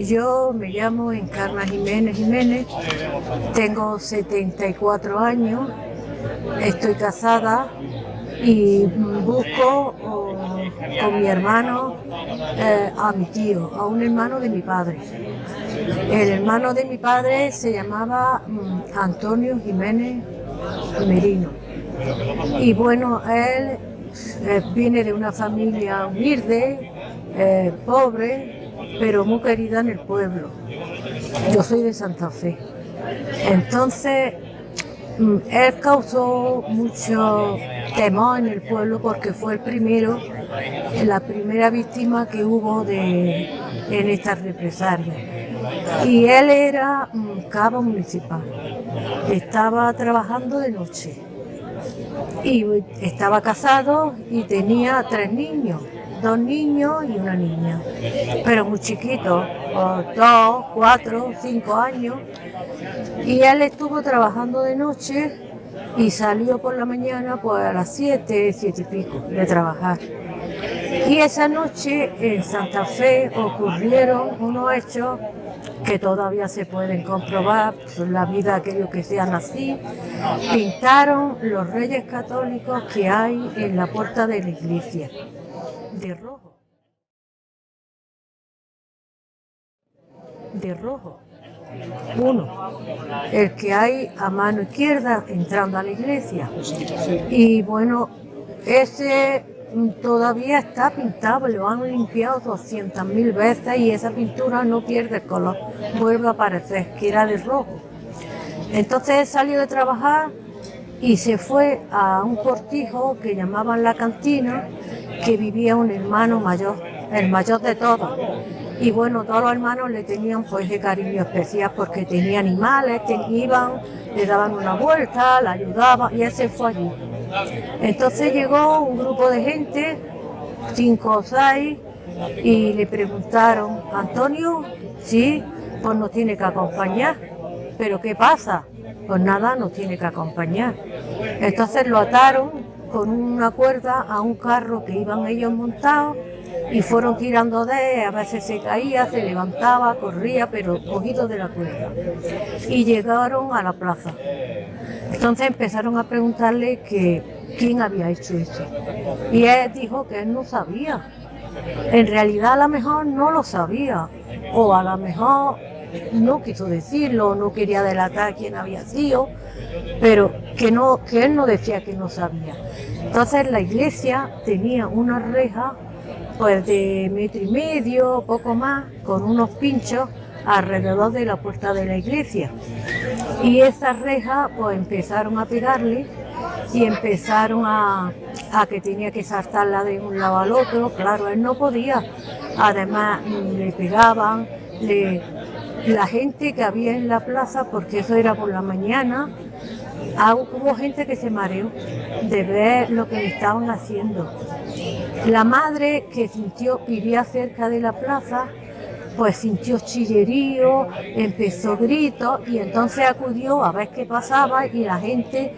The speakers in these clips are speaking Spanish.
Yo me llamo Encarna Jiménez, tengo 74 años, estoy casada y busco con mi hermano a mi tío, a un hermano de mi padre. El hermano de mi padre se llamaba Antonio Jiménez Merino. Y bueno, él viene de una familia humilde, pobre, pero muy querida en el pueblo. Yo soy de Santa Fe. Entonces, él causó mucho temor en el pueblo porque fue la primera víctima que hubo en esta represalia. Y él era cabo municipal. Estaba trabajando de noche. Y estaba casado y tenía 3 niños, 2 niños y una niña, pero muy chiquitos, 2, 4, 5 años. Y él estuvo trabajando de noche y salió por la mañana pues a las 7, 7 y pico de trabajar. Y esa noche en Santa Fe ocurrieron unos hechos que todavía se pueden comprobar, pues, la vida aquellos que sean así. Pintaron los reyes católicos que hay en la puerta de la iglesia, de rojo. De rojo. Uno, el que hay a mano izquierda entrando a la iglesia. Y bueno, ese todavía está pintado, lo han limpiado 200.000 veces y esa pintura no pierde el color, vuelve a aparecer, que era de rojo. Entonces salió de trabajar y se fue a un cortijo que llamaban La Cantina, que vivía un hermano mayor, el mayor de todos. Y bueno, todos los hermanos le tenían pues de cariño especial porque tenía animales, iban, le daban una vuelta, le ayudaban y él se fue allí. Entonces llegó un grupo de gente, 5 o 6, y le preguntaron, ¿Antonio? Sí, pues nos tiene que acompañar. ¿Pero qué pasa? Pues nada, nos tiene que acompañar. Entonces lo ataron con una cuerda a un carro que iban ellos montados y fueron tirando de él, a veces se caía, se levantaba, corría, pero cogido de la cuerda. Y llegaron a la plaza. Entonces empezaron a preguntarle que quién había hecho eso. Y él dijo que él no sabía. En realidad a lo mejor no lo sabía, o a lo mejor no quiso decirlo, no quería delatar quién había sido, pero que él no decía que no sabía. Entonces la iglesia tenía una reja pues de 1,5 metros, poco más, con unos pinchos alrededor de la puerta de la iglesia. Y esa reja pues empezaron a pegarle y empezaron a que tenía que saltarla de un lado al otro. Claro, él no podía. Además le pegaban, la gente que había en la plaza, porque eso era por la mañana, hubo gente que se mareó de ver lo que le estaban haciendo. La madre que vivía cerca de la plaza, pues sintió chillerío, empezó gritos y entonces acudió a ver qué pasaba y la gente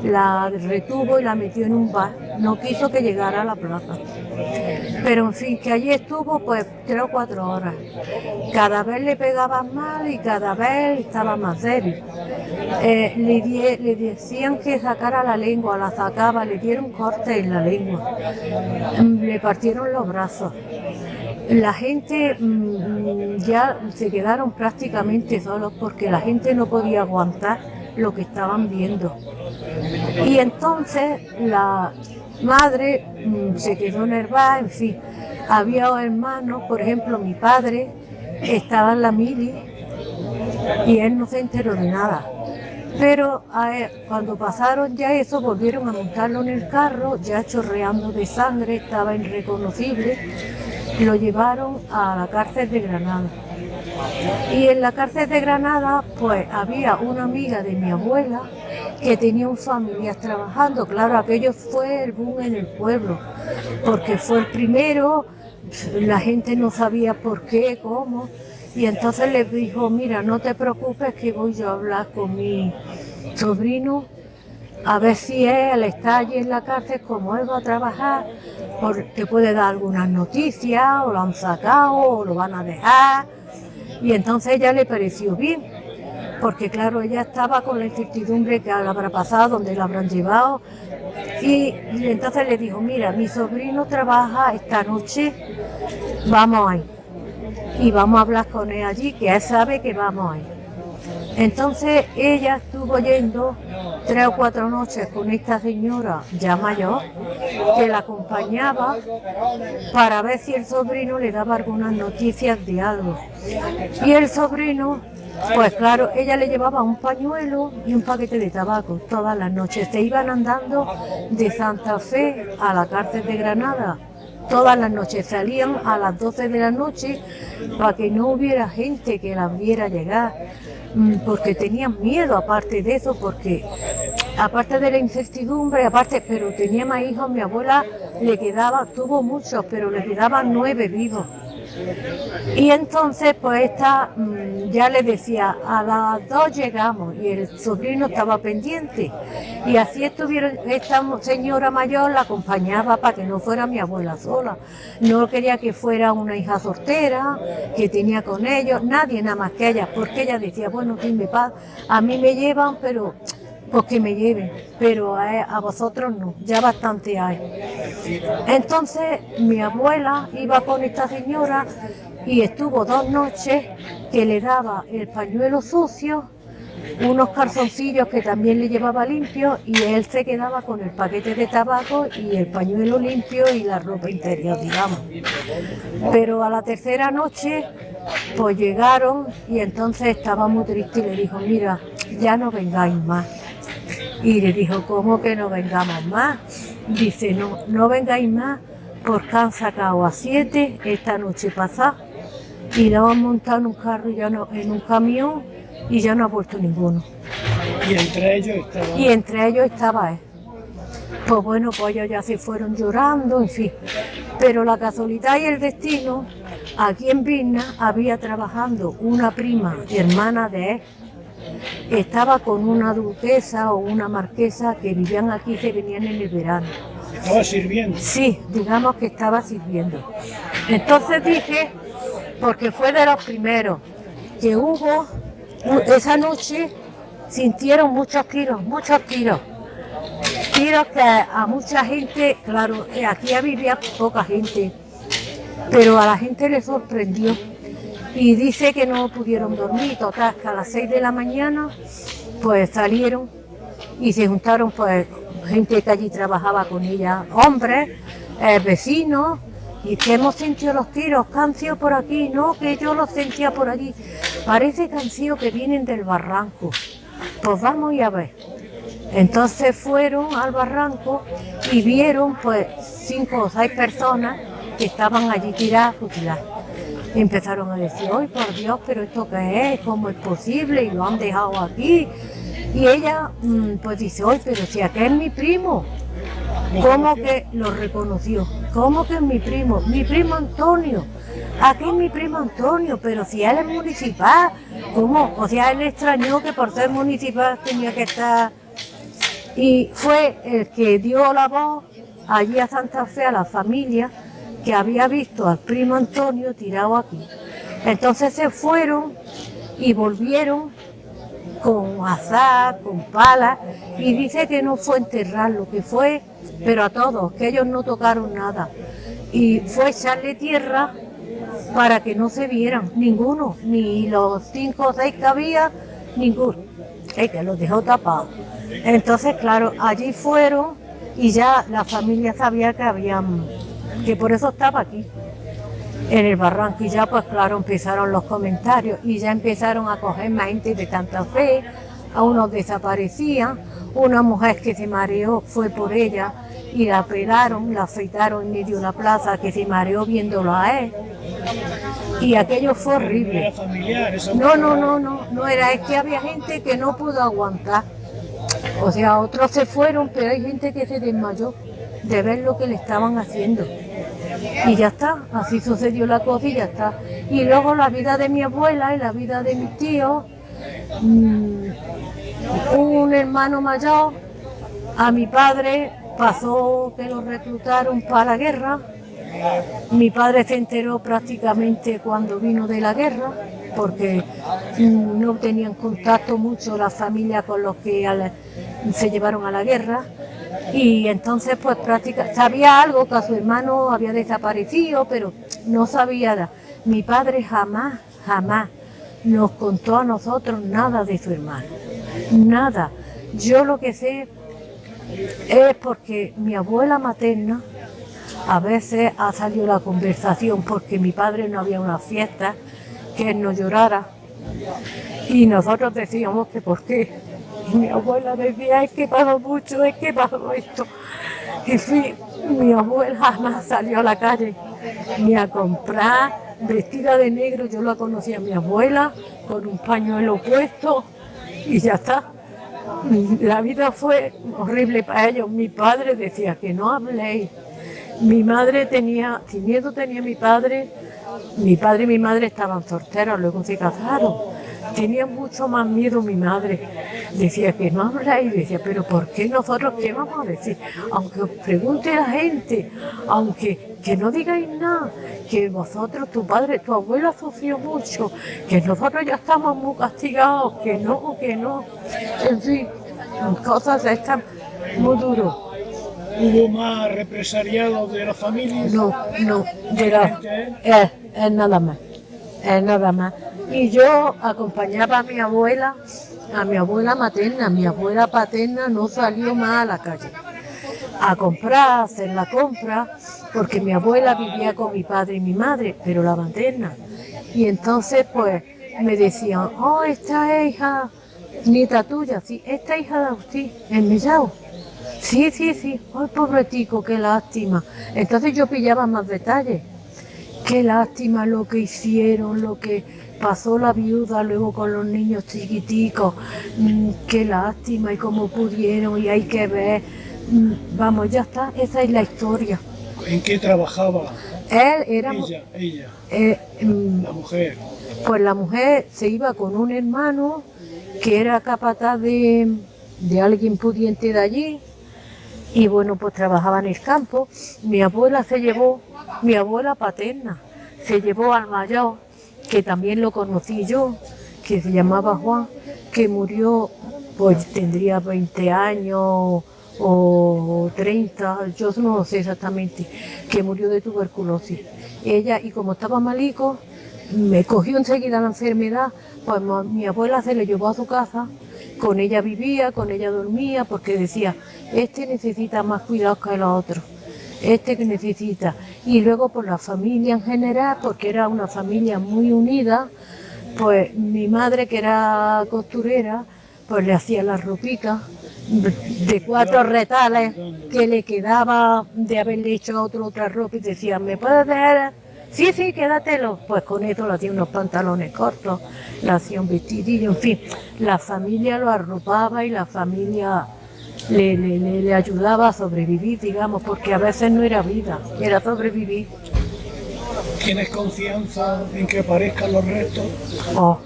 la retuvo y la metió en un bar, no quiso que llegara a la plaza. Pero en fin, que allí estuvo pues 3 o 4 horas. Cada vez le pegaban mal y cada vez estaba más débil. Le decían que sacara la lengua, la sacaba, le dieron cortes en la lengua, le partieron los brazos. La gente ya se quedaron prácticamente solos porque la gente no podía aguantar lo que estaban viendo. Y entonces la madre se quedó nervada, en fin. Había hermanos, por ejemplo, mi padre estaba en la mili y él no se enteró de nada. Pero cuando pasaron ya eso, volvieron a montarlo en el carro, ya chorreando de sangre, estaba irreconocible. Lo llevaron a la cárcel de Granada. Y en la cárcel de Granada, pues había una amiga de mi abuela que tenía un familiar trabajando. Claro, aquello fue el boom en el pueblo, porque fue el primero, la gente no sabía por qué, cómo. Y entonces les dijo, mira, no te preocupes que voy yo a hablar con mi sobrino a ver si él está allí en la cárcel, como él va a trabajar, te puede dar algunas noticias, o lo han sacado, o lo van a dejar. Y entonces ella le pareció bien, porque claro, ella estaba con la incertidumbre que habrá pasado, dónde la habrán llevado. Y entonces le dijo, mira, mi sobrino trabaja esta noche, vamos a ir. Y vamos a hablar con él allí, que él sabe que vamos a ir. Entonces ella estuvo yendo 3 o 4 noches con esta señora ya mayor, que la acompañaba para ver si el sobrino le daba algunas noticias de algo. Y el sobrino, pues claro, ella le llevaba un pañuelo y un paquete de tabaco todas las noches. Se iban andando de Santa Fe a la cárcel de Granada. Todas las noches salían a las 12 de la noche para que no hubiera gente que las viera llegar, porque tenían miedo, aparte de eso, porque aparte de la incertidumbre, pero tenía más hijos. Mi abuela tuvo muchos, pero le quedaban 9 vivos. Y entonces pues esta ya le decía, a las 2 llegamos, y el sobrino estaba pendiente. Y así estuvieron, esta señora mayor la acompañaba para que no fuera mi abuela sola. No quería que fuera una hija soltera, que tenía con ellos, nadie nada más que ella, porque ella decía, bueno, dime paz, a mí me llevan, pero pues que me lleven, pero a vosotros no, ya bastante hay. Entonces mi abuela iba con esta señora y estuvo 2 noches que le daba el pañuelo sucio, unos calzoncillos que también le llevaba limpios, y él se quedaba con el paquete de tabaco y el pañuelo limpio y la ropa interior, digamos. Pero a la 3.ª noche pues llegaron y entonces estaba muy triste y le dijo, mira, ya no vengáis más. Y le dijo, ¿cómo que no vengamos más? Dice, no vengáis más porque han sacado a 7 esta noche pasada y la han montado en un carro, en un camión, y ya no ha vuelto ninguno. ¿Y entre ellos estaba? Él. Pues bueno, pues ellos ya se fueron llorando, en fin. Pero la casualidad y el destino, aquí en Vilna había trabajando una prima, hermana de él. Estaba con una duquesa o una marquesa que vivían aquí, que venían en el verano. ¿Estaba sirviendo? Sí, digamos que estaba sirviendo. Entonces dije, porque fue de los primeros que hubo, esa noche sintieron muchos tiros. Tiros que a mucha gente, claro, aquí vivía poca gente, pero a la gente le sorprendió. Y dice que no pudieron dormir, total, que a las 6 de la mañana pues salieron y se juntaron pues gente que allí trabajaba con ella, hombres, vecinos, y que hemos sentido los tiros, que han sido por aquí, no, que yo los sentía por allí, parece que han sido que vienen del barranco, pues vamos a ver. Entonces fueron al barranco y vieron pues 5 o 6 personas que estaban allí tiradas, fusiladas. Empezaron a decir, ¡ay, por Dios, pero esto qué es! ¿Cómo es posible? Y lo han dejado aquí. Y ella pues dice, ¡ay, pero si aquel es mi primo! ¿Cómo que lo reconoció? ¿Cómo que es mi primo? Mi primo Antonio. Aquí es mi primo Antonio, pero si él es municipal, ¿cómo? O sea, él extrañó que por ser municipal tenía que estar. Y fue el que dio la voz allí a Santa Fe a la familia que había visto al primo Antonio tirado aquí. Entonces se fueron y volvieron con azar, con palas, y dice que no fue enterrarlo, que fue, pero a todos, que ellos no tocaron nada. Y fue echarle tierra para que no se vieran, ninguno, ni los 5 o 6 que había, ninguno, que los dejó tapados. Entonces, claro, allí fueron y ya la familia sabía que por eso estaba aquí, en el barranco, y ya pues claro empezaron los comentarios y ya empezaron a coger más gente de Santa Fe, a unos desaparecían, una mujer que se mareó fue por ella y la pelaron, la afeitaron en medio de la plaza, que se mareó viéndolo a él, y aquello fue horrible. ¿No era familiar? No era, es que había gente que no pudo aguantar, o sea, otros se fueron, pero hay gente que se desmayó de ver lo que le estaban haciendo. Y ya está, así sucedió la cosa y ya está. Y luego la vida de mi abuela y la vida de mis tíos, un hermano mayor A mi padre pasó que lo reclutaron para la guerra. Mi padre se enteró prácticamente cuando vino de la guerra, porque no tenían contacto mucho la familia con los que se llevaron a la guerra. Y entonces pues prácticamente sabía algo, que a su hermano había desaparecido, pero no sabía nada. Mi padre jamás nos contó a nosotros nada de su hermano, nada. Yo lo que sé es porque mi abuela materna a veces ha salido la conversación porque mi padre no había una fiesta que él no llorara y nosotros decíamos que por qué. Y mi abuela decía, es que pasó mucho, es que pasó esto. En fin, mi abuela jamás salió a la calle ni a comprar vestida de negro. Yo la conocí a mi abuela con un pañuelo puesto y ya está. La vida fue horrible para ellos. Mi padre decía que no habléis. Mi madre tenía, sin miedo tenía mi padre y mi madre estaban solteros, luego se casaron. Tenía mucho más miedo mi madre. Decía que no habláis, decía, pero ¿por qué nosotros qué vamos a decir? Aunque os pregunte la gente, aunque que no digáis nada, que vosotros, tu padre, tu abuela sufrió mucho, que nosotros ya estamos muy castigados, que no. En fin, cosas estas muy duras. ¿Hubo más represaliados de la familia? No, es nada más. Y yo acompañaba a mi abuela materna. Mi abuela paterna no salió más a la calle a comprar, a hacer la compra, porque mi abuela vivía con mi padre y mi madre, pero la materna. Y entonces pues me decían, oh, esta es hija, nieta tuya, sí, esta hija de Agustín, en Mellao. Sí, ay, pobretico, qué lástima. Entonces yo pillaba más detalles. Qué lástima lo que hicieron, lo que pasó la viuda luego con los niños chiquiticos. Qué lástima y cómo pudieron y hay que ver. Vamos, ya está, esa es la historia. ¿En qué trabajaba? Él era... Ella, la mujer. Pues la mujer se iba con un hermano que era capataz de alguien pudiente de allí. Y bueno, pues trabajaba en el campo. Mi abuela paterna, se llevó al mayor, que también lo conocí yo, que se llamaba Juan, que murió, pues tendría 20 años o 30, yo no lo sé exactamente, que murió de tuberculosis. Ella, y como estaba malico, me cogió enseguida la enfermedad, pues mi abuela se le llevó a su casa. Con ella vivía, con ella dormía, porque decía, este necesita más cuidado que el otro, este que necesita. Y luego por la familia en general, porque era una familia muy unida, pues mi madre, que era costurera, pues le hacía las ropicas de 4 retales que le quedaba de haberle hecho a otra ropa y decía, ¿me puedes dejar? Sí, quédatelo. Pues con esto le hacía unos pantalones cortos, le hacía un vestidillo, en fin. La familia lo arropaba y la familia le ayudaba a sobrevivir, digamos, porque a veces no era vida, era sobrevivir. ¿Tienes confianza en que aparezcan los restos? Oh,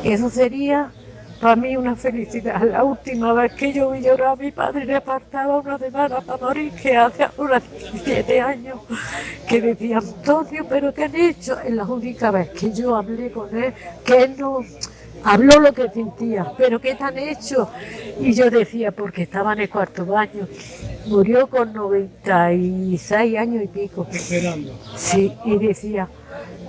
eso sería para mí una felicidad. La última vez que yo vi llorar a mi padre, le faltaba una semana para morir, que hace unos 17 años, que decía, Antonio, ¿pero qué han hecho? Es la única vez que yo hablé con él, que él no habló lo que sentía, ¿pero qué te han hecho? Y yo decía, porque estaba en el 4º baño, murió con 96 años y pico. Esperando. Sí, y decía,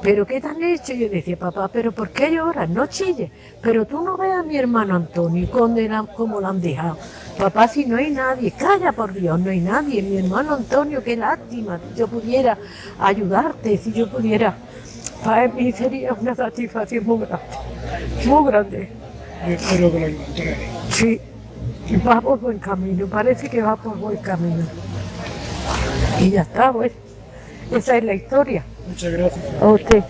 ¿pero qué te han hecho? Y yo decía, papá, ¿pero por qué lloras? No chilles. Pero tú no ves a mi hermano Antonio cómo lo han dejado. Papá, si no hay nadie, calla por Dios, no hay nadie. Mi hermano Antonio, qué lástima, si yo pudiera ayudarte, si yo pudiera. Para mí sería una satisfacción muy grande. Yo espero que lo encontréis. Sí, va por buen camino, parece que va por buen camino. Y ya está, pues. Esa es la historia. Muchas gracias. A usted.